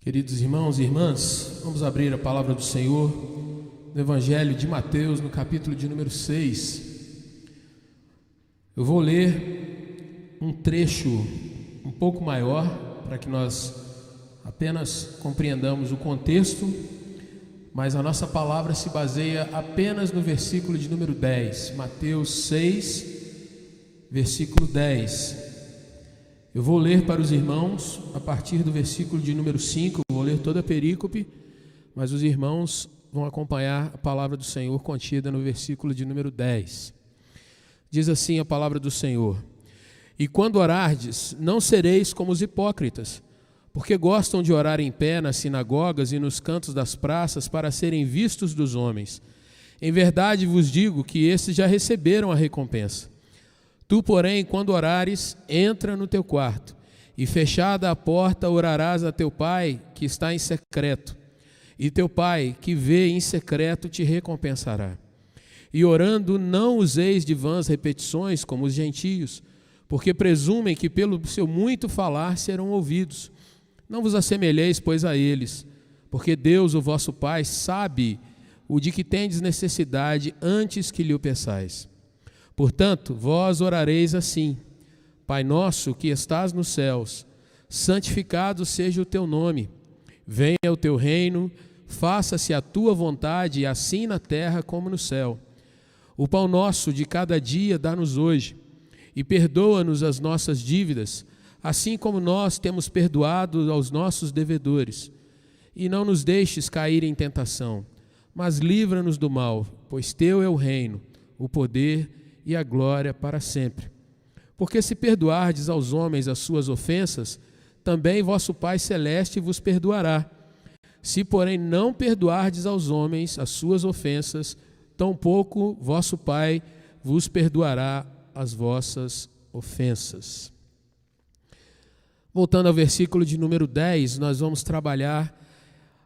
Queridos irmãos e irmãs, vamos abrir a palavra do Senhor no Evangelho de Mateus, no capítulo de número 6. Eu vou ler um trecho um pouco maior, para que nós apenas compreendamos o contexto, mas a nossa palavra se baseia apenas no versículo de número 10, Mateus 6, versículo 10. Eu vou ler para os irmãos a partir do versículo de número 5, vou ler toda a perícope, mas os irmãos vão acompanhar a palavra do Senhor contida no versículo de número 10. Diz assim a palavra do Senhor: E quando orardes, não sereis como os hipócritas, porque gostam de orar em pé nas sinagogas e nos cantos das praças para serem vistos dos homens. Em verdade vos digo que esses já receberam a recompensa. Tu, porém, quando orares, entra no teu quarto, e fechada a porta orarás a teu pai que está em secreto, e teu pai que vê em secreto te recompensará. E orando não useis de vãs repetições como os gentios, porque presumem que pelo seu muito falar serão ouvidos. Não vos assemelheis, pois, a eles, porque Deus, o vosso Pai, sabe o de que tendes necessidade antes que lhe o peçais. Portanto, vós orareis assim: Pai nosso que estás nos céus, santificado seja o teu nome. Venha o teu reino, faça-se a tua vontade, assim na terra como no céu. O pão nosso de cada dia dá-nos hoje, e perdoa-nos as nossas dívidas, assim como nós temos perdoado aos nossos devedores. E não nos deixes cair em tentação, mas livra-nos do mal, pois teu é o reino, o poder e a glória para sempre. Porque se perdoardes aos homens as suas ofensas, também vosso Pai Celeste vos perdoará. Se, porém, não perdoardes aos homens as suas ofensas, tampouco vosso Pai vos perdoará as vossas ofensas. Voltando ao versículo de número 10, nós vamos trabalhar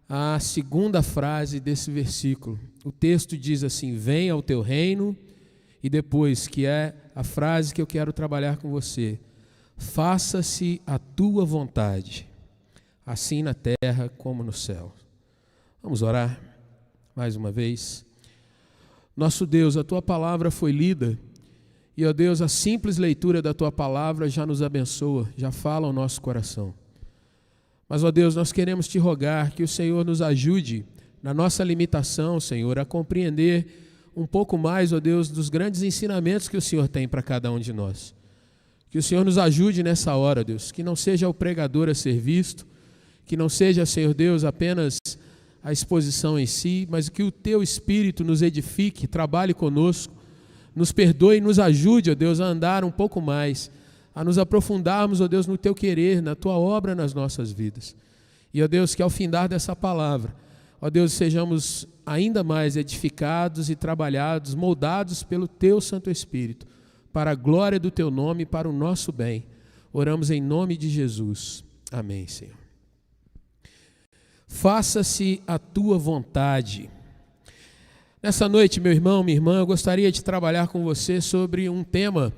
a segunda frase desse versículo. O texto diz assim: venha o teu reino. E depois, que é a frase que eu quero trabalhar com você: faça-se a tua vontade, assim na terra como no céu. Vamos orar mais uma vez. Nosso Deus, a tua palavra foi lida, e, ó Deus, a simples leitura da tua palavra já nos abençoa, já fala ao nosso coração. Mas, ó Deus, nós queremos te rogar que o Senhor nos ajude na nossa limitação, Senhor, a compreender um pouco mais, ó Deus, dos grandes ensinamentos que o Senhor tem para cada um de nós. Que o Senhor nos ajude nessa hora, Deus, que não seja o pregador a ser visto, que não seja, Senhor Deus, apenas a exposição em si, mas que o teu Espírito nos edifique, trabalhe conosco, nos perdoe e nos ajude, ó Deus, a andar um pouco mais, a nos aprofundarmos, ó Deus, no teu querer, na tua obra nas nossas vidas. E, ó Deus, que ao findar dessa palavra, ó Deus, sejamos ainda mais edificados e trabalhados, moldados pelo teu Santo Espírito, para a glória do teu nome e para o nosso bem. Oramos em nome de Jesus. Amém, Senhor. Faça-se a tua vontade. Nessa noite, meu irmão, minha irmã, eu gostaria de trabalhar com você sobre um tema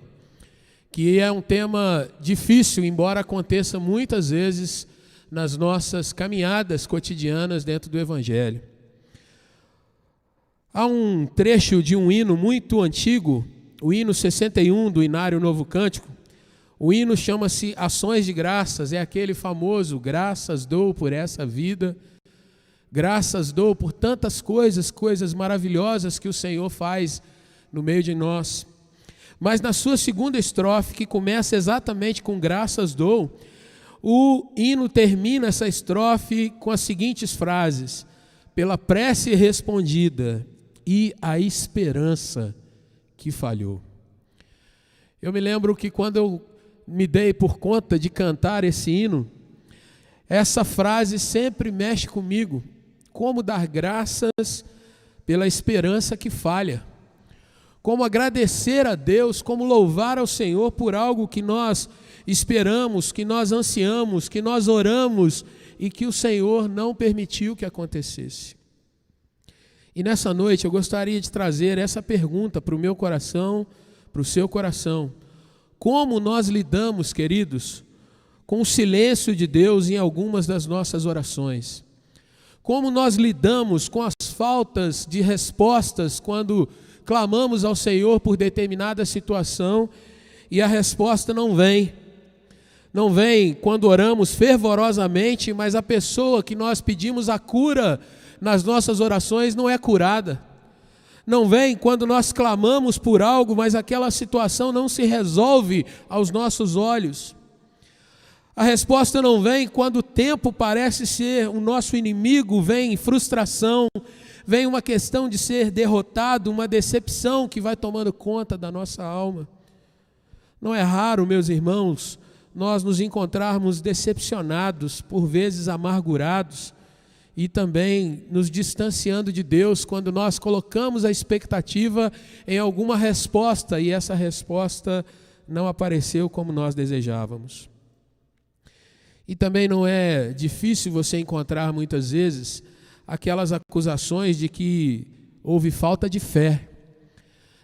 que é um tema difícil, embora aconteça muitas vezes nas nossas caminhadas cotidianas dentro do Evangelho. Há um trecho de um hino muito antigo, o hino 61 do Inário Novo Cântico. O hino chama-se Ações de Graças, é aquele famoso: graças dou por essa vida, graças dou por tantas coisas maravilhosas que o Senhor faz no meio de nós. Mas na sua segunda estrofe, que começa exatamente com graças dou, o hino termina essa estrofe com as seguintes frases: pela prece respondida e a esperança que falhou. Eu me lembro que quando eu me dei por conta de cantar esse hino, essa frase sempre mexe comigo: como dar graças pela esperança que falha, como agradecer a Deus, como louvar ao Senhor por algo que nós esperamos, que nós ansiamos, que nós oramos e que o Senhor não permitiu que acontecesse. E nessa noite eu gostaria de trazer essa pergunta para o meu coração, para o seu coração: como nós lidamos, queridos, com o silêncio de Deus em algumas das nossas orações. Como nós lidamos com as faltas de respostas quando clamamos ao Senhor por determinada situação e a resposta não vem. Não vem quando oramos fervorosamente, mas a pessoa que nós pedimos a cura nas nossas orações não é curada. Não vem quando nós clamamos por algo, mas aquela situação não se resolve aos nossos olhos. A resposta não vem quando o tempo parece ser o nosso inimigo, vem frustração, vem uma questão de ser derrotado, uma decepção que vai tomando conta da nossa alma. Não é raro, meus irmãos, nós nos encontrarmos decepcionados, por vezes amargurados, e também nos distanciando de Deus quando nós colocamos a expectativa em alguma resposta e essa resposta não apareceu como nós desejávamos. E também não é difícil você encontrar muitas vezes aquelas acusações de que houve falta de fé.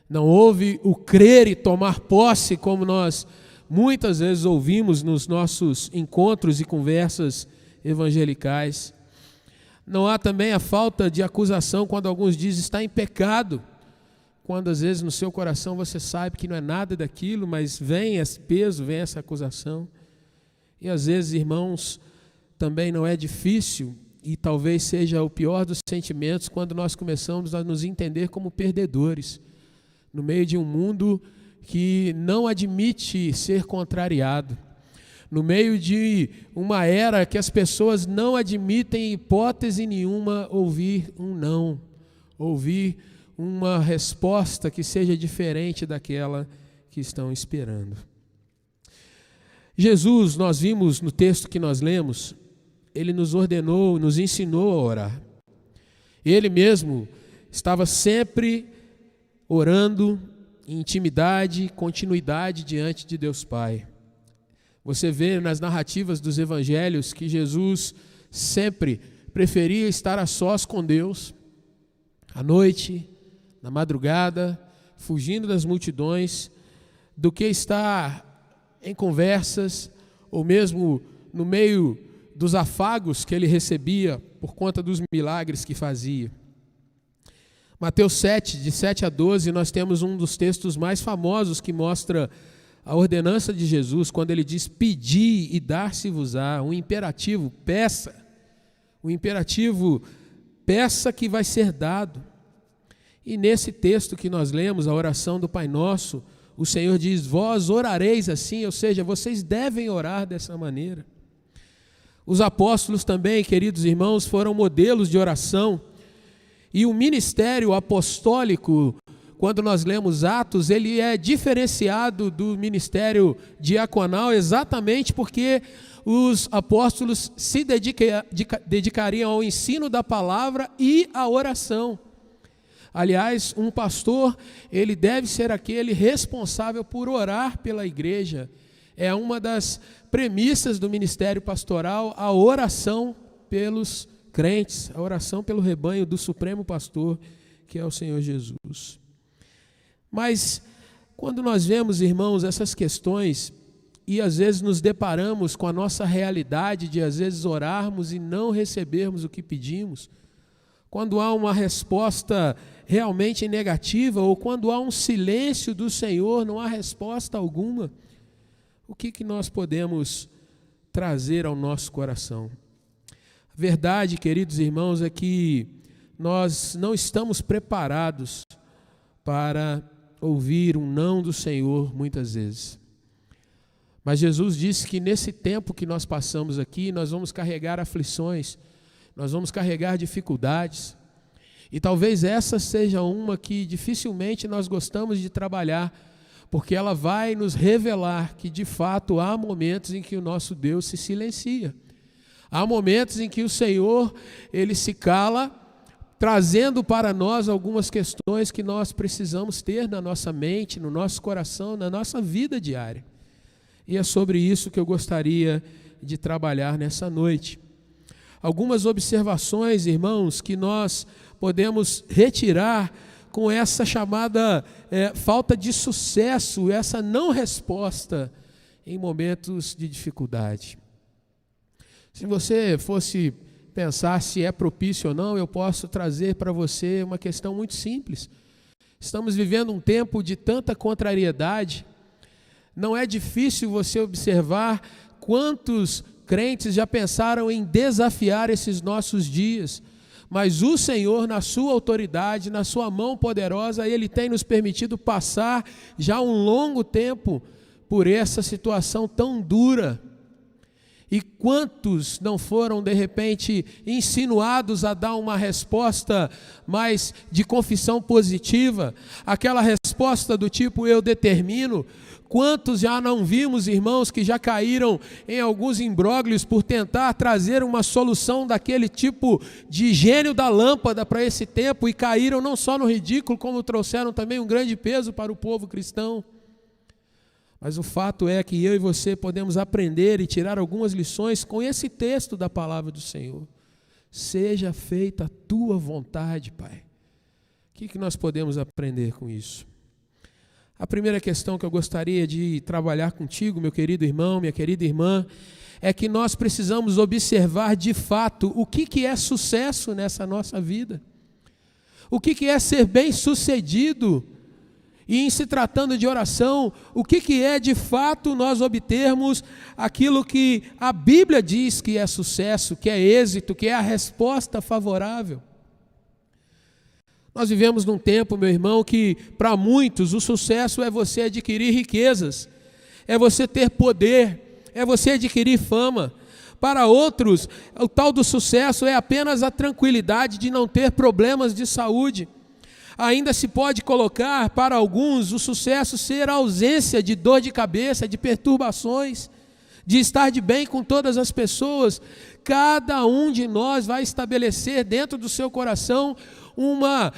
Não houve o crer e tomar posse como nós muitas vezes ouvimos nos nossos encontros e conversas evangelicais. Não há também a falta de acusação quando alguns dizem está em pecado, quando às vezes no seu coração você sabe que não é nada daquilo, mas vem esse peso, vem essa acusação. E às vezes, irmãos, também não é difícil e talvez seja o pior dos sentimentos quando nós começamos a nos entender como perdedores, no meio de um mundo que não admite ser contrariado, no meio de uma era que as pessoas não admitem em hipótese nenhuma ouvir um não, ouvir uma resposta que seja diferente daquela que estão esperando. Jesus, nós vimos no texto que nós lemos, ele nos ordenou, nos ensinou a orar. Ele mesmo estava sempre orando em intimidade, continuidade diante de Deus Pai. Você vê nas narrativas dos evangelhos que Jesus sempre preferia estar a sós com Deus, à noite, na madrugada, fugindo das multidões, do que estar em conversas, ou mesmo no meio dos afagos que ele recebia por conta dos milagres que fazia. Mateus 7, de 7 a 12, nós temos um dos textos mais famosos que mostra a ordenança de Jesus, quando ele diz, pedi e dar-se-vos-á, um imperativo, peça, o imperativo, peça que vai ser dado. E nesse texto que nós lemos, a oração do Pai Nosso, o Senhor diz, vós orareis assim, ou seja, vocês devem orar dessa maneira. Os apóstolos também, queridos irmãos, foram modelos de oração. E o ministério apostólico, quando nós lemos Atos, ele é diferenciado do ministério diaconal exatamente porque os apóstolos se dedicariam ao ensino da palavra e à oração. Aliás, um pastor, ele deve ser aquele responsável por orar pela igreja. É uma das premissas do ministério pastoral, a oração pelos crentes, a oração pelo rebanho do Supremo Pastor, que é o Senhor Jesus. Mas, quando nós vemos, irmãos, essas questões, e às vezes nos deparamos com a nossa realidade de às vezes orarmos e não recebermos o que pedimos, quando há uma resposta realmente negativa, ou quando há um silêncio do Senhor, não há resposta alguma, o que nós podemos trazer ao nosso coração? A verdade, queridos irmãos, é que nós não estamos preparados para ouvir um não do Senhor muitas vezes. Mas Jesus disse que nesse tempo que nós passamos aqui, nós vamos carregar aflições, nós vamos carregar dificuldades, e talvez essa seja uma que dificilmente nós gostamos de trabalhar, porque ela vai nos revelar que de fato há momentos em que o nosso Deus se silencia. Há momentos em que o Senhor, ele se cala, trazendo para nós algumas questões que nós precisamos ter na nossa mente, no nosso coração, na nossa vida diária. E é sobre isso que eu gostaria de trabalhar nessa noite. Algumas observações, irmãos, que nós podemos retirar com essa chamada falta de sucesso, essa não resposta em momentos de dificuldade. Se você fosse pensar se é propício ou não, eu posso trazer para você uma questão muito simples. Estamos vivendo um tempo de tanta contrariedade. Não é difícil você observar quantos crentes já pensaram em desafiar esses nossos dias. Mas o Senhor, na sua autoridade, na sua mão poderosa, Ele tem nos permitido passar já um longo tempo por essa situação tão dura. E quantos não foram, de repente, insinuados a dar uma resposta mais de confissão positiva, aquela resposta do tipo, eu determino. Quantos já não vimos, irmãos, que já caíram em alguns imbróglios por tentar trazer uma solução daquele tipo de gênio da lâmpada para esse tempo e caíram não só no ridículo, como trouxeram também um grande peso para o povo cristão. Mas o fato é que eu e você podemos aprender e tirar algumas lições com esse texto da palavra do Senhor. Seja feita a tua vontade, Pai. O que nós podemos aprender com isso? A primeira questão que eu gostaria de trabalhar contigo, meu querido irmão, minha querida irmã, é que nós precisamos observar de fato o que é sucesso nessa nossa vida. O que é ser bem-sucedido. E em se tratando de oração, o que é de fato nós obtermos aquilo que a Bíblia diz que é sucesso, que é êxito, que é a resposta favorável. Nós vivemos num tempo, meu irmão, que para muitos o sucesso é você adquirir riquezas, é você ter poder, é você adquirir fama. Para outros, o tal do sucesso é apenas a tranquilidade de não ter problemas de saúde. Ainda se pode colocar para alguns o sucesso ser a ausência de dor de cabeça, de perturbações, de estar de bem com todas as pessoas. Cada um de nós vai estabelecer dentro do seu coração uma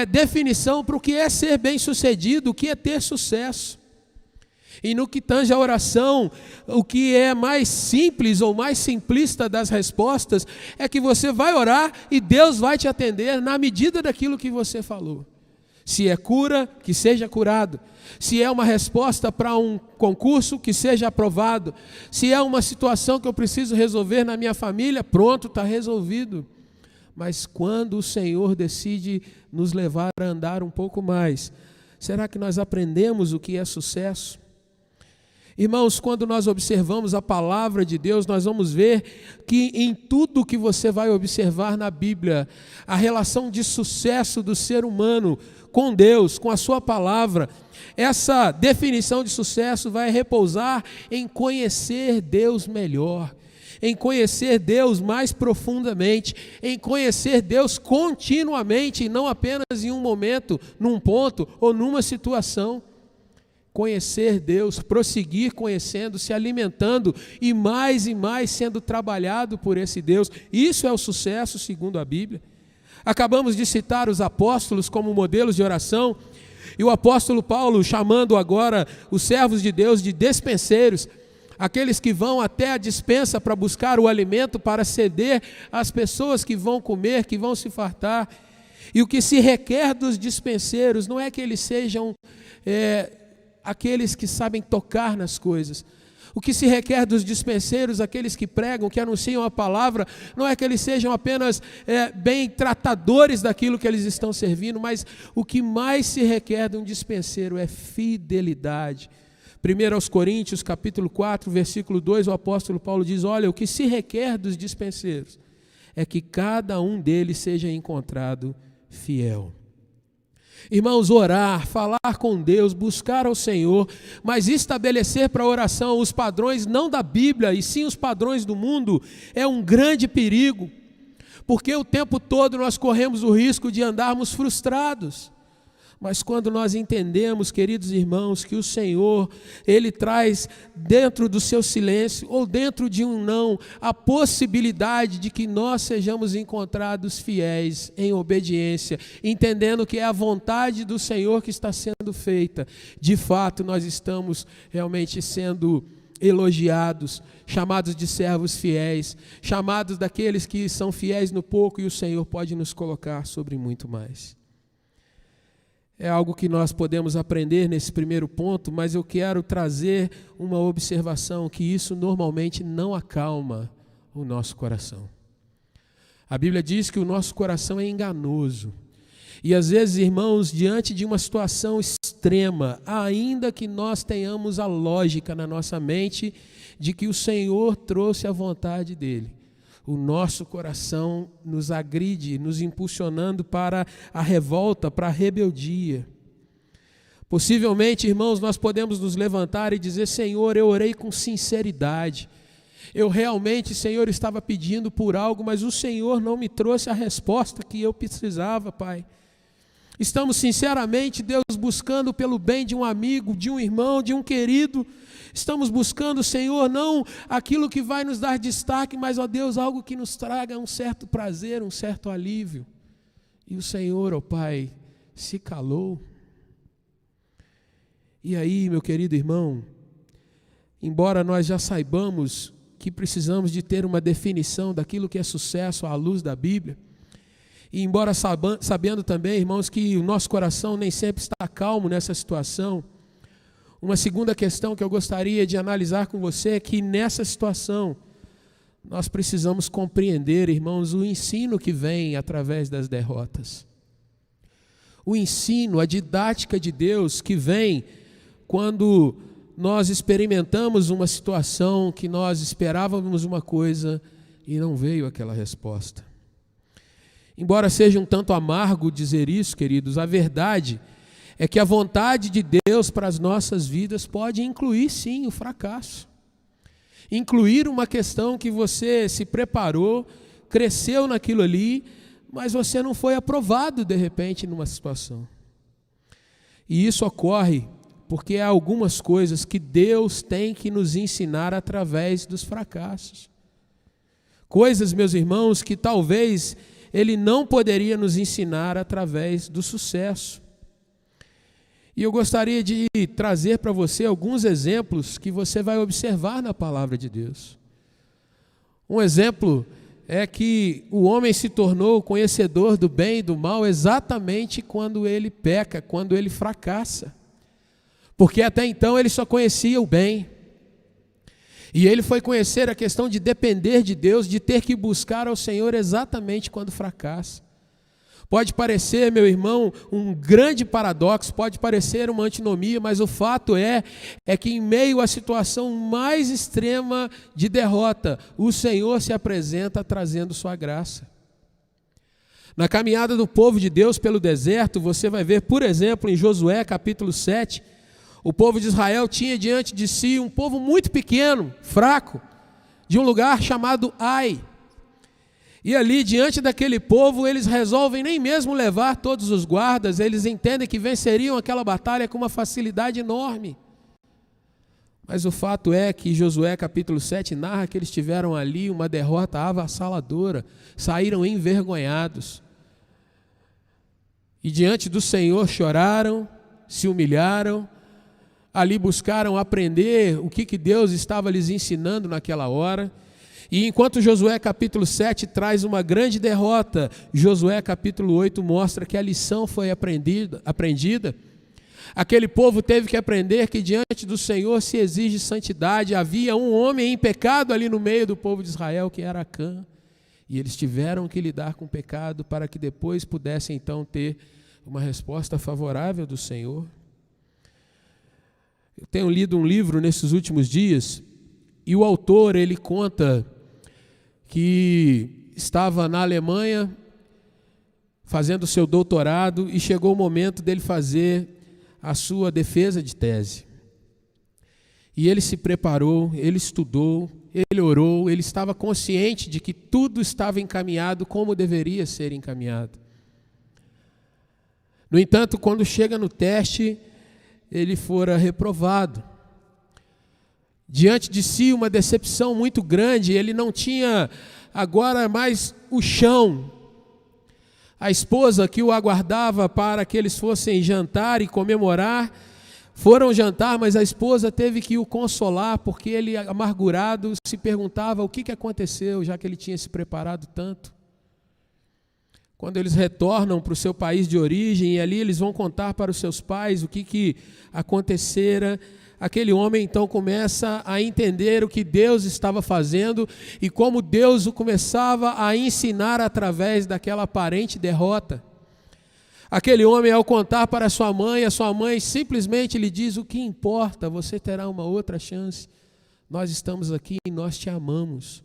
definição para o que é ser bem-sucedido, o que é ter sucesso. E no que tange a oração, o que é mais simples ou mais simplista das respostas é que você vai orar e Deus vai te atender na medida daquilo que você falou. Se é cura, que seja curado. Se é uma resposta para um concurso, que seja aprovado. Se é uma situação que eu preciso resolver na minha família, pronto, está resolvido. Mas quando o Senhor decide nos levar a andar um pouco mais, será que nós aprendemos o que é sucesso? Irmãos, quando nós observamos a palavra de Deus, nós vamos ver que em tudo que você vai observar na Bíblia, a relação de sucesso do ser humano com Deus, com a sua palavra, essa definição de sucesso vai repousar em conhecer Deus melhor, em conhecer Deus mais profundamente, em conhecer Deus continuamente e não apenas em um momento, num ponto ou numa situação. Conhecer Deus, prosseguir conhecendo, se alimentando e mais sendo trabalhado por esse Deus. Isso é o sucesso segundo a Bíblia. Acabamos de citar os apóstolos como modelos de oração e o apóstolo Paulo chamando agora os servos de Deus de despenseiros, aqueles que vão até a despensa para buscar o alimento para ceder às pessoas que vão comer, que vão se fartar. E o que se requer dos dispenseiros não é que eles sejam aqueles que sabem tocar nas coisas. O que se requer dos dispenseiros, aqueles que pregam, que anunciam a palavra, não é que eles sejam apenas bem tratadores daquilo que eles estão servindo, mas o que mais se requer de um dispenseiro é fidelidade. 1 Coríntios, capítulo 4, versículo 2, o apóstolo Paulo diz, olha, o que se requer dos dispenseiros é que cada um deles seja encontrado fiel. Irmãos, orar, falar com Deus, buscar ao Senhor, mas estabelecer para a oração os padrões não da Bíblia, e sim os padrões do mundo, é um grande perigo, porque o tempo todo nós corremos o risco de andarmos frustrados. Mas quando nós entendemos, queridos irmãos, que o Senhor, Ele traz dentro do seu silêncio, ou dentro de um não, a possibilidade de que nós sejamos encontrados fiéis em obediência, entendendo que é a vontade do Senhor que está sendo feita. De fato, nós estamos realmente sendo elogiados, chamados de servos fiéis, chamados daqueles que são fiéis no pouco e o Senhor pode nos colocar sobre muito mais. é algo que nós podemos aprender nesse primeiro ponto, mas eu quero trazer uma observação que isso normalmente não acalma o nosso coração. A Bíblia diz que o nosso coração é enganoso. E às vezes, irmãos, diante de uma situação extrema, ainda que nós tenhamos a lógica na nossa mente de que o Senhor trouxe a vontade dEle, o nosso coração nos agride, nos impulsionando para a revolta, para a rebeldia. Possivelmente, irmãos, nós podemos nos levantar e dizer: Senhor, eu orei com sinceridade. Eu realmente, Senhor, estava pedindo por algo, mas o Senhor não me trouxe a resposta que eu precisava, Pai. Estamos sinceramente, Deus, buscando pelo bem de um amigo, de um irmão, de um querido. Estamos buscando, Senhor, não aquilo que vai nos dar destaque, mas, ó Deus, algo que nos traga um certo prazer, um certo alívio. E o Senhor, ó Pai, se calou. E aí, meu querido irmão, embora nós já saibamos que precisamos de ter uma definição daquilo que é sucesso à luz da Bíblia, e embora sabendo também, irmãos, que o nosso coração nem sempre está calmo nessa situação, uma segunda questão que eu gostaria de analisar com você é que nessa situação nós precisamos compreender, irmãos, o ensino que vem através das derrotas. O ensino, a didática de Deus que vem quando nós experimentamos uma situação que nós esperávamos uma coisa e não veio aquela resposta. Embora seja um tanto amargo dizer isso, queridos, a verdade é que a vontade de Deus para as nossas vidas pode incluir, sim, o fracasso. Incluir uma questão que você se preparou, cresceu naquilo ali, mas você não foi aprovado, de repente, numa situação. E isso ocorre porque há algumas coisas que Deus tem que nos ensinar através dos fracassos. Coisas, meus irmãos, que talvez Ele não poderia nos ensinar através do sucesso. E eu gostaria de trazer para você alguns exemplos que você vai observar na palavra de Deus. Um exemplo é que o homem se tornou conhecedor do bem e do mal exatamente quando ele peca, quando ele fracassa. Porque até então ele só conhecia o bem. E ele foi conhecer a questão de depender de Deus, de ter que buscar ao Senhor exatamente quando fracassa. Pode parecer, meu irmão, um grande paradoxo, pode parecer uma antinomia, mas o fato é que em meio à situação mais extrema de derrota, o Senhor se apresenta trazendo sua graça. Na caminhada do povo de Deus pelo deserto, você vai ver, por exemplo, em Josué capítulo 7, o povo de Israel tinha diante de si um povo muito pequeno, fraco, de um lugar chamado Ai. E ali, diante daquele povo, eles resolvem nem mesmo levar todos os guardas, eles entendem que venceriam aquela batalha com uma facilidade enorme. Mas o fato é que Josué capítulo 7 narra que eles tiveram ali uma derrota avassaladora, saíram envergonhados. E diante do Senhor choraram, se humilharam, ali buscaram aprender o que Deus estava lhes ensinando naquela hora. E enquanto Josué capítulo 7 traz uma grande derrota, Josué capítulo 8 mostra que a lição foi aprendida. Aquele povo teve que aprender que diante do Senhor se exige santidade. Havia um homem em pecado ali no meio do povo de Israel, que era Acã. E eles tiveram que lidar com o pecado para que depois pudessem então ter uma resposta favorável do Senhor. Eu tenho lido um livro nesses últimos dias, e o autor, ele conta que estava na Alemanha fazendo seu doutorado e chegou o momento dele fazer a sua defesa de tese. E ele se preparou, ele estudou, ele orou, ele estava consciente de que tudo estava encaminhado como deveria ser encaminhado. No entanto, quando chega no teste, ele fora reprovado. Diante de si uma decepção muito grande, ele não tinha agora mais o chão. A esposa que o aguardava para que eles fossem jantar e comemorar, foram jantar, mas a esposa teve que o consolar, porque ele, amargurado, se perguntava o que aconteceu, já que ele tinha se preparado tanto. quando eles retornam para o seu país de origem, e ali eles vão contar para os seus pais o que acontecera, aquele homem então começa a entender o que Deus estava fazendo e como Deus o começava a ensinar através daquela aparente derrota. Aquele homem, ao contar para a sua mãe simplesmente lhe diz: o que importa, você terá uma outra chance, nós estamos aqui e nós te amamos.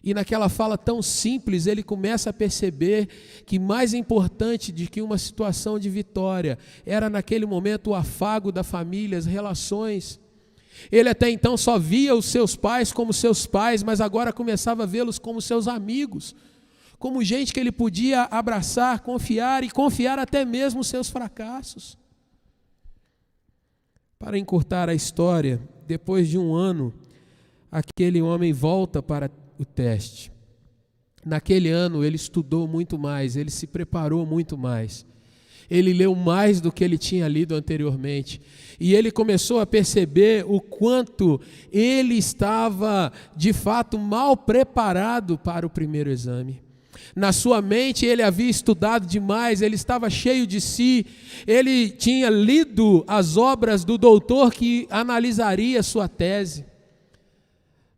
E naquela fala tão simples, ele começa a perceber que mais importante do que uma situação de vitória, era naquele momento o afago da família, as relações. Ele até então só via os seus pais como seus pais, mas agora começava a vê-los como seus amigos, como gente que ele podia abraçar, confiar e confiar até mesmo os seus fracassos. Para encurtar a história, depois de 1 ano, aquele homem volta para o teste. Naquele ano ele estudou muito mais, ele se preparou muito mais. Ele leu mais do que ele tinha lido anteriormente. E ele começou a perceber o quanto ele estava, de fato, mal preparado para o primeiro exame. Na sua mente ele havia estudado demais, ele estava cheio de si, ele tinha lido as obras do doutor que analisaria sua tese.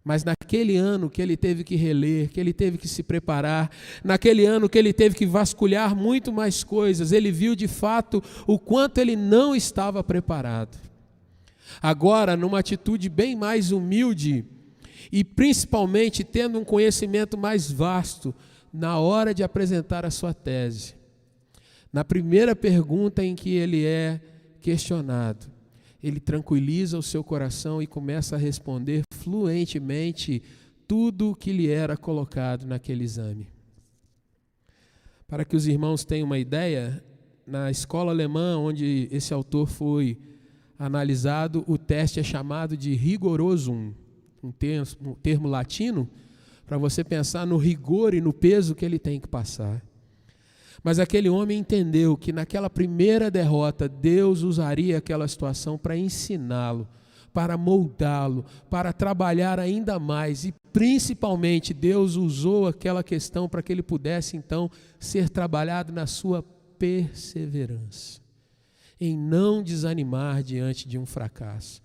Mas naquele ano que ele teve que reler, que ele teve que se preparar, naquele ano que ele teve que vasculhar muito mais coisas, ele viu de fato o quanto ele não estava preparado. Agora, numa atitude bem mais humilde e principalmente tendo um conhecimento mais vasto, na hora de apresentar a sua tese, na primeira pergunta em que ele é questionado, ele tranquiliza o seu coração e começa a responder fluentemente tudo o que lhe era colocado naquele exame. Para que os irmãos tenham uma ideia, na escola alemã onde esse autor foi analisado, o teste é chamado de rigorosum, um termo latino, para você pensar no rigor e no peso que ele tem que passar. Mas aquele homem entendeu que naquela primeira derrota, Deus usaria aquela situação para ensiná-lo, para moldá-lo, para trabalhar ainda mais. E principalmente Deus usou aquela questão para que ele pudesse então ser trabalhado na sua perseverança, em não desanimar diante de um fracasso,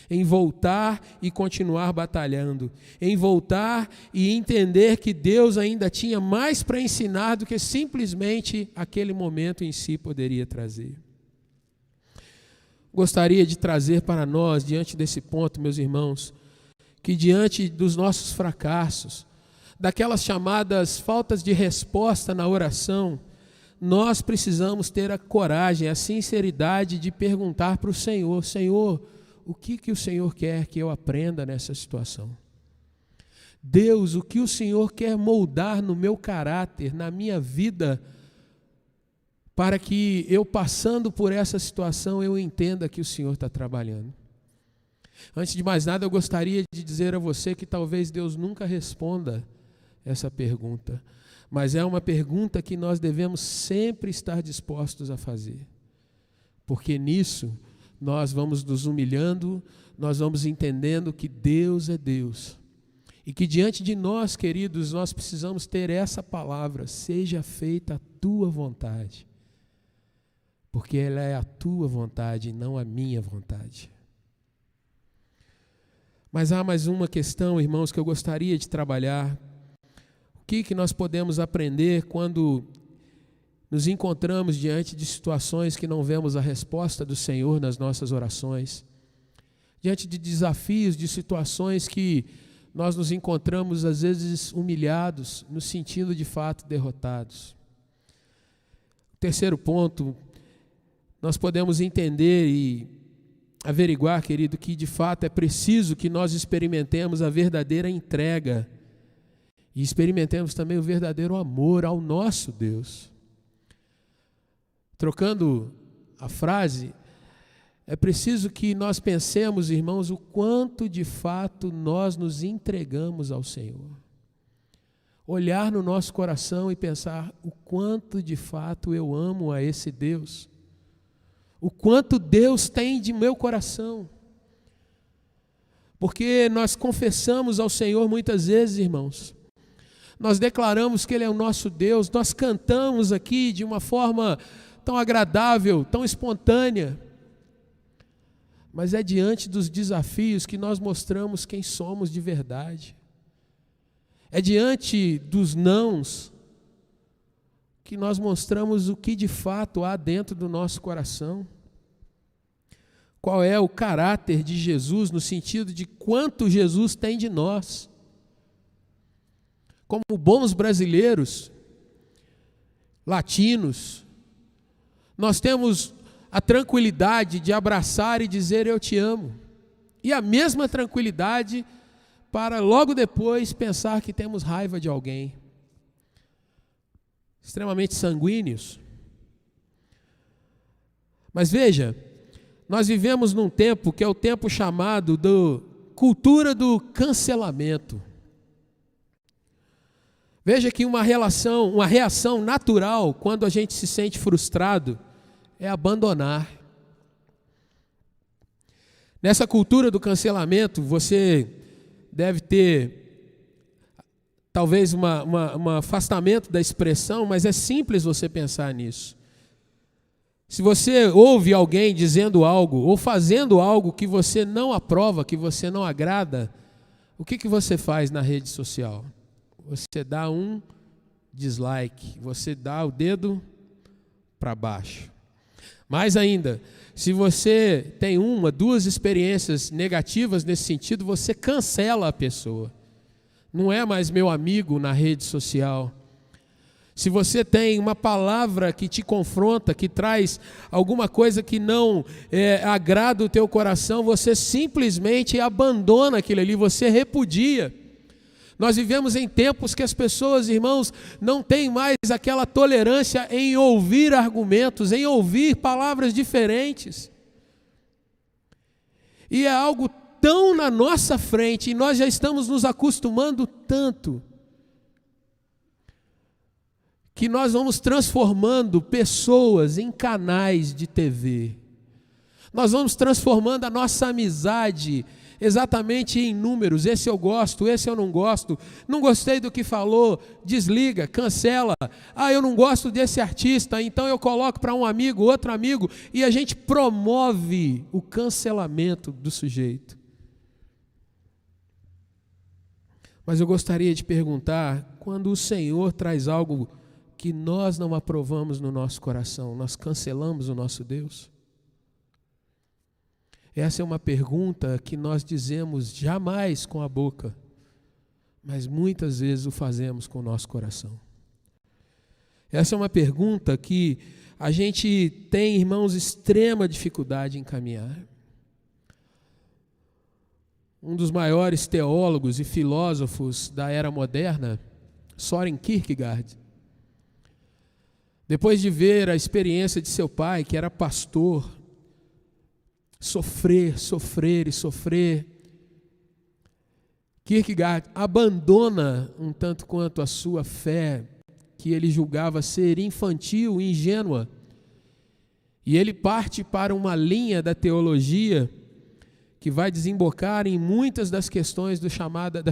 em voltar e continuar batalhando, em voltar e entender que Deus ainda tinha mais para ensinar do que simplesmente aquele momento em si poderia trazer. Gostaria de trazer para nós, diante desse ponto, meus irmãos, que diante dos nossos fracassos, daquelas chamadas faltas de resposta na oração, nós precisamos ter a coragem, a sinceridade de perguntar para o Senhor: Senhor, o que o Senhor quer que eu aprenda nessa situação? Deus, o que o Senhor quer moldar no meu caráter, na minha vida, para que eu, passando por essa situação, eu entenda que o Senhor está trabalhando? Antes de mais nada, eu gostaria de dizer a você que talvez Deus nunca responda essa pergunta, mas é uma pergunta que nós devemos sempre estar dispostos a fazer, porque nisso nós vamos nos humilhando, nós vamos entendendo que Deus é Deus. E que diante de nós, queridos, nós precisamos ter essa palavra: seja feita a tua vontade. Porque ela é a tua vontade e não a minha vontade. Mas há mais uma questão, irmãos, que eu gostaria de trabalhar. O que nós podemos aprender quando nos encontramos diante de situações que não vemos a resposta do Senhor nas nossas orações, diante de desafios, de situações que nós nos encontramos às vezes humilhados, no sentido de fato derrotados. Terceiro ponto, nós podemos entender e averiguar, querido, que de fato é preciso que nós experimentemos a verdadeira entrega e experimentemos também o verdadeiro amor ao nosso Deus. Trocando a frase, é preciso que nós pensemos, irmãos, o quanto de fato nós nos entregamos ao Senhor. Olhar no nosso coração e pensar o quanto de fato eu amo a esse Deus. O quanto Deus tem de meu coração. Porque nós confessamos ao Senhor muitas vezes, irmãos, nós declaramos que Ele é o nosso Deus, nós cantamos aqui de uma forma tão agradável, tão espontânea, mas é diante dos desafios que nós mostramos quem somos de verdade, é diante dos nãos que nós mostramos o que de fato há dentro do nosso coração. Qual é o caráter de Jesus, no sentido de quanto Jesus tem de nós. Como bons brasileiros, latinos, nós temos a tranquilidade de abraçar e dizer eu te amo. E a mesma tranquilidade para logo depois pensar que temos raiva de alguém. Extremamente sanguíneos. Mas veja, nós vivemos num tempo que é o tempo chamado de cultura do cancelamento. Veja que uma reação natural quando a gente se sente frustrado é abandonar. Nessa cultura do cancelamento, você deve ter talvez um afastamento da expressão, mas é simples você pensar nisso. Se você ouve alguém dizendo algo ou fazendo algo que você não aprova, que você não agrada, o que você faz na rede social? Você dá um dislike, você dá o dedo para baixo. Mais ainda, se você tem uma, duas experiências negativas nesse sentido, você cancela a pessoa. Não é mais meu amigo na rede social. Se você tem uma palavra que te confronta, que traz alguma coisa que não agrada o teu coração, você simplesmente abandona aquilo ali, você repudia. Nós vivemos em tempos que as pessoas, irmãos, não têm mais aquela tolerância em ouvir argumentos, em ouvir palavras diferentes. E é algo tão na nossa frente, e nós já estamos nos acostumando tanto, que nós vamos transformando pessoas em canais de TV. Nós vamos transformando a nossa amizade exatamente em números. Esse eu gosto, esse eu não gosto. Não gostei do que falou, desliga, cancela. Eu não gosto desse artista, então eu coloco para um amigo, outro amigo, e a gente promove o cancelamento do sujeito. Mas eu gostaria de perguntar, quando o Senhor traz algo que nós não aprovamos no nosso coração, nós cancelamos o nosso Deus? Essa é uma pergunta que nós dizemos jamais com a boca, mas muitas vezes o fazemos com o nosso coração. Essa é uma pergunta que a gente tem, irmãos, extrema dificuldade em caminhar. Um dos maiores teólogos e filósofos da era moderna, Søren Kierkegaard, depois de ver a experiência de seu pai, que era pastor, sofrer, Kierkegaard abandona um tanto quanto a sua fé, que ele julgava ser infantil, ingênua, e ele parte para uma linha da teologia que vai desembocar em muitas das questões da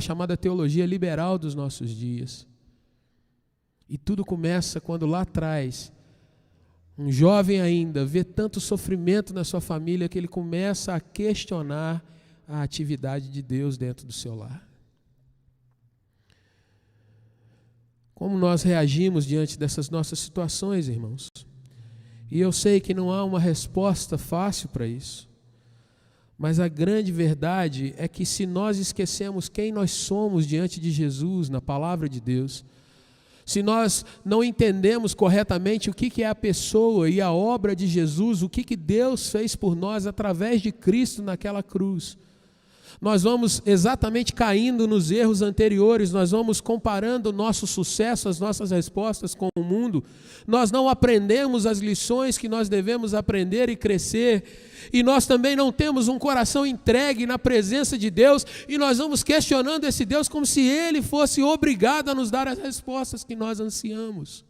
chamada teologia liberal dos nossos dias. E tudo começa quando lá atrás, um jovem ainda vê tanto sofrimento na sua família que ele começa a questionar a atividade de Deus dentro do seu lar. Como nós reagimos diante dessas nossas situações, irmãos? E eu sei que não há uma resposta fácil para isso, mas a grande verdade é que se nós esquecemos quem nós somos diante de Jesus, na palavra de Deus, se nós não entendemos corretamente o que é a pessoa e a obra de Jesus, o que Deus fez por nós através de Cristo naquela cruz, nós vamos exatamente caindo nos erros anteriores, nós vamos comparando o nosso sucesso, as nossas respostas com o mundo, nós não aprendemos as lições que nós devemos aprender e crescer, e nós também não temos um coração entregue na presença de Deus, e nós vamos questionando esse Deus como se Ele fosse obrigado a nos dar as respostas que nós ansiamos.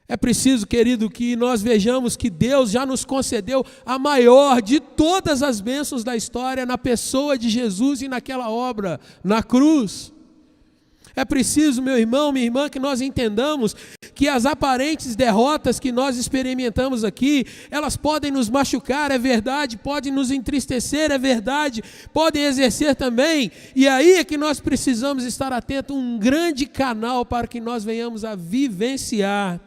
É preciso, querido, que nós vejamos que Deus já nos concedeu a maior de todas as bênçãos da história na pessoa de Jesus e naquela obra, na cruz. É preciso, meu irmão, minha irmã, que nós entendamos que as aparentes derrotas que nós experimentamos aqui, elas podem nos machucar, é verdade, podem nos entristecer, é verdade, podem exercer também, e aí é que nós precisamos estar atentos, um grande canal para que nós venhamos a vivenciar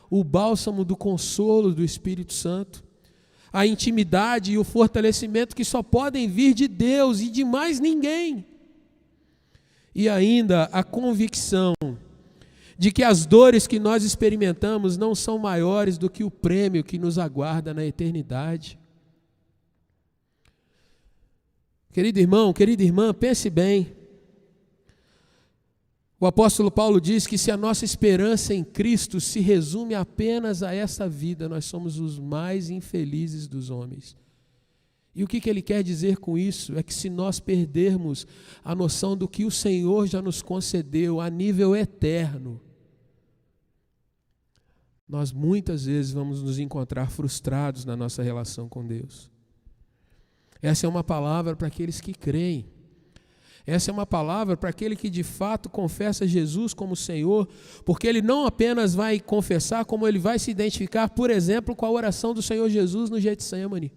o bálsamo do consolo do Espírito Santo, a intimidade e o fortalecimento que só podem vir de Deus e de mais ninguém. E ainda a convicção de que as dores que nós experimentamos não são maiores do que o prêmio que nos aguarda na eternidade. Querido irmão, querida irmã, pense bem. O apóstolo Paulo diz que se a nossa esperança em Cristo se resume apenas a essa vida, nós somos os mais infelizes dos homens. E o que ele quer dizer com isso? É que se nós perdermos a noção do que o Senhor já nos concedeu a nível eterno, nós muitas vezes vamos nos encontrar frustrados na nossa relação com Deus. Essa é uma palavra para aqueles que creem. Essa é uma palavra para aquele que de fato confessa Jesus como Senhor, porque ele não apenas vai confessar, como ele vai se identificar, por exemplo, com a oração do Senhor Jesus no Getsêmani.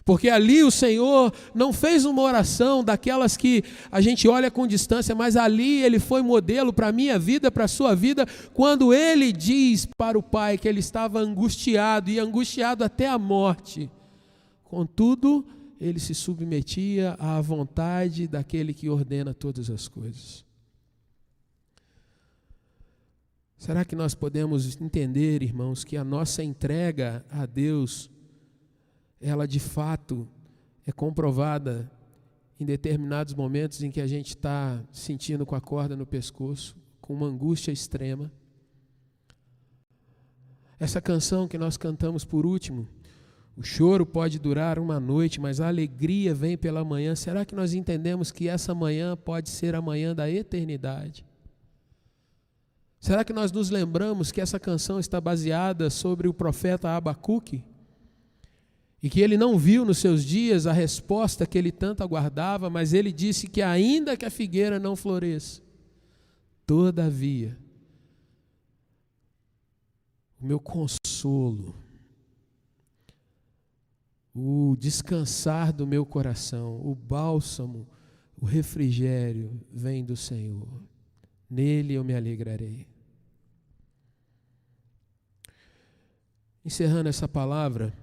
Porque ali o Senhor não fez uma oração daquelas que a gente olha com distância, mas ali ele foi modelo para a minha vida, para a sua vida, quando ele diz para o Pai que ele estava angustiado, e angustiado até a morte. Contudo, ele se submetia à vontade daquele que ordena todas as coisas. Será que nós podemos entender, irmãos, que a nossa entrega a Deus, ela de fato é comprovada em determinados momentos em que a gente está sentindo com a corda no pescoço, com uma angústia extrema? Essa canção que nós cantamos por último, o choro pode durar uma noite, mas a alegria vem pela manhã. Será que nós entendemos que essa manhã pode ser a manhã da eternidade? Será que nós nos lembramos que essa canção está baseada sobre o profeta Abacuque? E que ele não viu nos seus dias a resposta que ele tanto aguardava, mas ele disse que ainda que a figueira não floresça, todavia, o meu consolo, o descansar do meu coração, o bálsamo, o refrigério vem do Senhor. Nele eu me alegrarei. Encerrando essa palavra,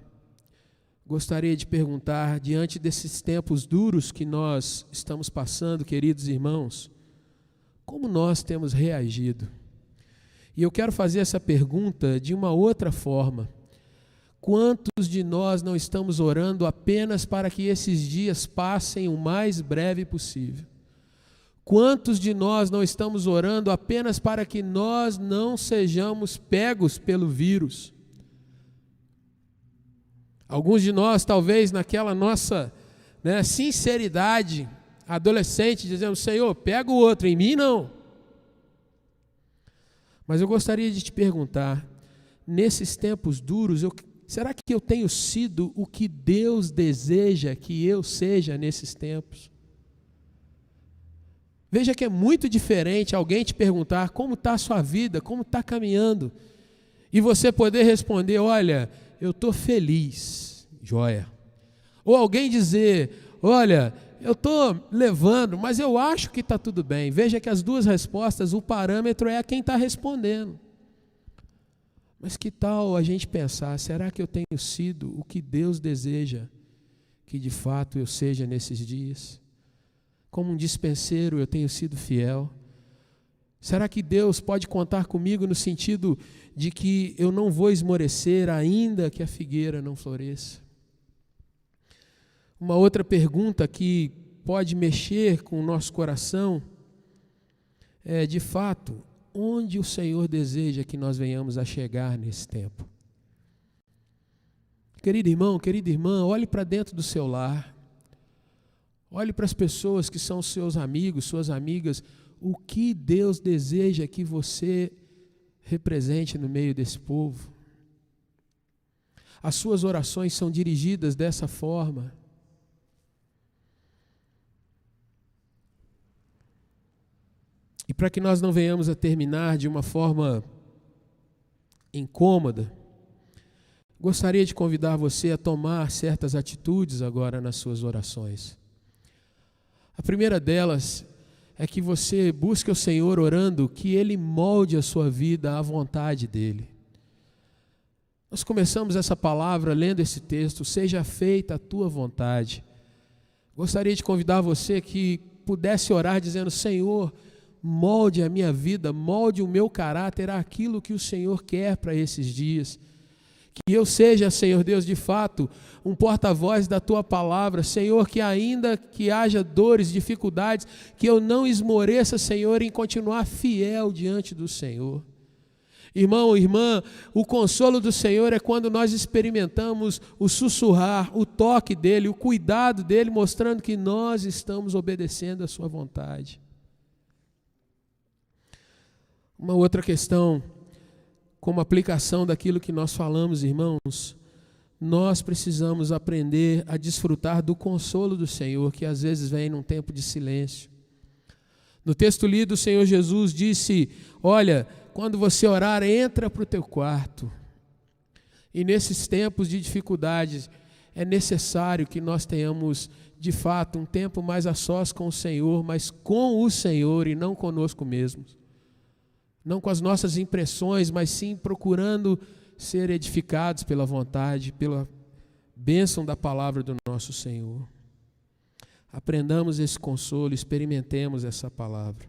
gostaria de perguntar, diante desses tempos duros que nós estamos passando, queridos irmãos, como nós temos reagido? E eu quero fazer essa pergunta de uma outra forma. Quantos de nós não estamos orando apenas para que esses dias passem o mais breve possível? Quantos de nós não estamos orando apenas para que nós não sejamos pegos pelo vírus? Alguns de nós, talvez naquela nossa sinceridade adolescente, dizendo: Senhor, pega o outro, em mim não. Mas eu gostaria de te perguntar, nesses tempos duros, será que eu tenho sido o que Deus deseja que eu seja nesses tempos? Veja que é muito diferente alguém te perguntar como está a sua vida, como está caminhando, e você poder responder: olha, eu estou feliz, joia. Ou alguém dizer: olha, eu estou levando, mas eu acho que está tudo bem. Veja que as duas respostas, o parâmetro é a quem está respondendo. Mas que tal a gente pensar, será que eu tenho sido o que Deus deseja que de fato eu seja nesses dias? Como um dispenseiro eu tenho sido fiel? Será que Deus pode contar comigo no sentido de que eu não vou esmorecer ainda que a figueira não floresça? Uma outra pergunta que pode mexer com o nosso coração é, de fato, onde o Senhor deseja que nós venhamos a chegar nesse tempo? Querido irmão, querida irmã, olhe para dentro do seu lar. Olhe para as pessoas que são seus amigos, suas amigas. O que Deus deseja que você represente no meio desse povo? As suas orações são dirigidas dessa forma? E para que nós não venhamos a terminar de uma forma incômoda, gostaria de convidar você a tomar certas atitudes agora nas suas orações. A primeira delas é que você busque o Senhor orando que Ele molde a sua vida à vontade dEle. Nós começamos essa palavra lendo esse texto, seja feita a tua vontade. Gostaria de convidar você que pudesse orar dizendo: Senhor, molde a minha vida, molde o meu caráter àquilo que o Senhor quer para esses dias. Que eu seja, Senhor Deus, de fato, um porta-voz da Tua palavra. Senhor, que ainda que haja dores, dificuldades, que eu não esmoreça, Senhor, em continuar fiel diante do Senhor. Irmão, irmã, o consolo do Senhor é quando nós experimentamos o sussurrar, o toque dEle, o cuidado dEle, mostrando que nós estamos obedecendo a Sua vontade. Uma outra questão, como aplicação daquilo que nós falamos, irmãos, nós precisamos aprender a desfrutar do consolo do Senhor, que às vezes vem num tempo de silêncio. No texto lido, o Senhor Jesus disse: olha, quando você orar, entra para o teu quarto. E nesses tempos de dificuldades, é necessário que nós tenhamos, de fato, um tempo mais a sós com o Senhor, mas com o Senhor e não conosco mesmos. Não com as nossas impressões, mas sim procurando ser edificados pela vontade, pela bênção da palavra do nosso Senhor. Aprendamos esse consolo, experimentemos essa palavra.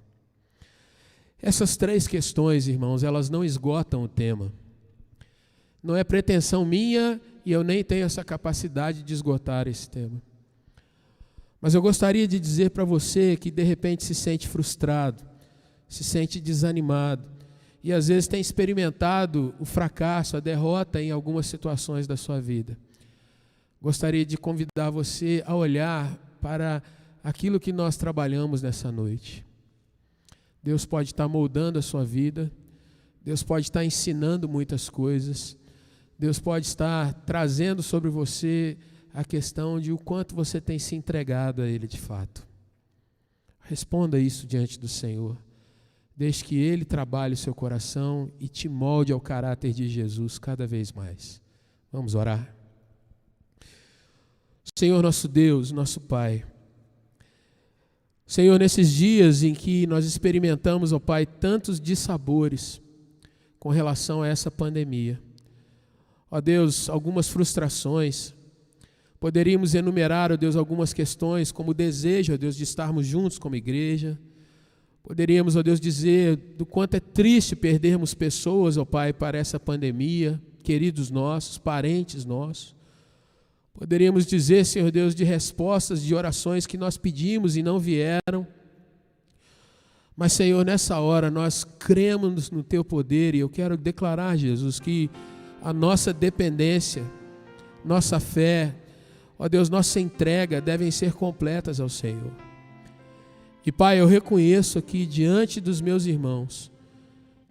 Essas três questões, irmãos, elas não esgotam o tema. Não é pretensão minha e eu nem tenho essa capacidade de esgotar esse tema. Mas eu gostaria de dizer para você que de repente se sente frustrado, se sente desanimado e às vezes tem experimentado o fracasso, a derrota em algumas situações da sua vida. Gostaria de convidar você a olhar para aquilo que nós trabalhamos nessa noite. Deus pode estar moldando a sua vida, Deus pode estar ensinando muitas coisas, Deus pode estar trazendo sobre você a questão de o quanto você tem se entregado a Ele de fato. Responda isso diante do Senhor. Deixe que Ele trabalhe o seu coração e te molde ao caráter de Jesus cada vez mais. Vamos orar. Senhor nosso Deus, nosso Pai, Senhor, nesses dias em que nós experimentamos, ó Pai, tantos dissabores com relação a essa pandemia, ó Deus, algumas frustrações, poderíamos enumerar, ó Deus, algumas questões como o desejo, ó Deus, de estarmos juntos como igreja. Poderíamos, ó Deus, dizer do quanto é triste perdermos pessoas, ó Pai, para essa pandemia, queridos nossos, parentes nossos. Poderíamos dizer, Senhor Deus, de respostas de orações que nós pedimos e não vieram. Mas, Senhor, nessa hora nós cremos no Teu poder e eu quero declarar, Jesus, que a nossa dependência, nossa fé, ó Deus, nossa entrega devem ser completas ao Senhor. E, Pai, eu reconheço aqui diante dos meus irmãos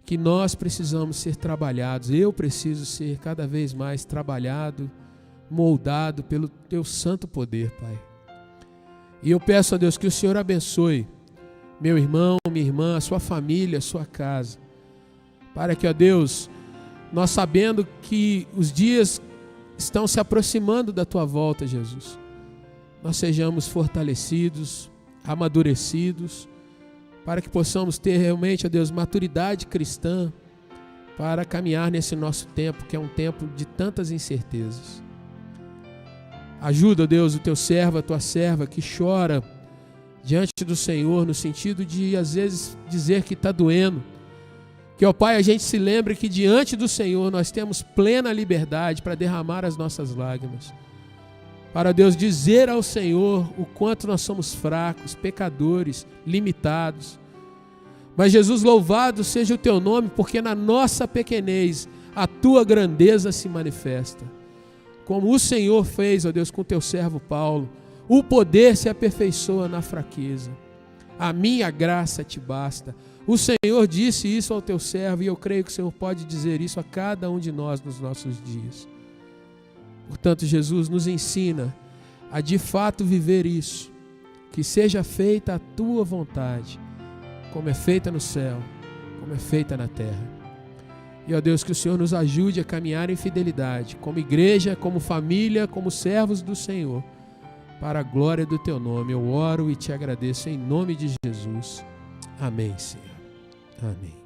que nós precisamos ser trabalhados, eu preciso ser cada vez mais trabalhado, moldado pelo Teu santo poder, Pai. E eu peço a Deus que o Senhor abençoe meu irmão, minha irmã, a sua família, a sua casa, para que, ó Deus, nós sabendo que os dias estão se aproximando da Tua volta, Jesus, nós sejamos fortalecidos, amadurecidos, para que possamos ter realmente, ó Deus, maturidade cristã para caminhar nesse nosso tempo, que é um tempo de tantas incertezas. Ajuda, ó Deus, o Teu servo, a Tua serva que chora diante do Senhor, no sentido de, às vezes, dizer que está doendo. Que, ó Pai, a gente se lembre que diante do Senhor nós temos plena liberdade para derramar as nossas lágrimas. Para, Deus, dizer ao Senhor o quanto nós somos fracos, pecadores, limitados. Mas, Jesus, louvado seja o Teu nome, porque na nossa pequenez a Tua grandeza se manifesta. Como o Senhor fez, ó Deus, com o Teu servo Paulo, o poder se aperfeiçoa na fraqueza. A minha graça te basta. O Senhor disse isso ao Teu servo e eu creio que o Senhor pode dizer isso a cada um de nós nos nossos dias. Portanto, Jesus nos ensina a de fato viver isso, que seja feita a Tua vontade, como é feita no céu, como é feita na terra. E, ó Deus, que o Senhor nos ajude a caminhar em fidelidade, como igreja, como família, como servos do Senhor, para a glória do Teu nome. Eu oro e Te agradeço em nome de Jesus. Amém, Senhor. Amém.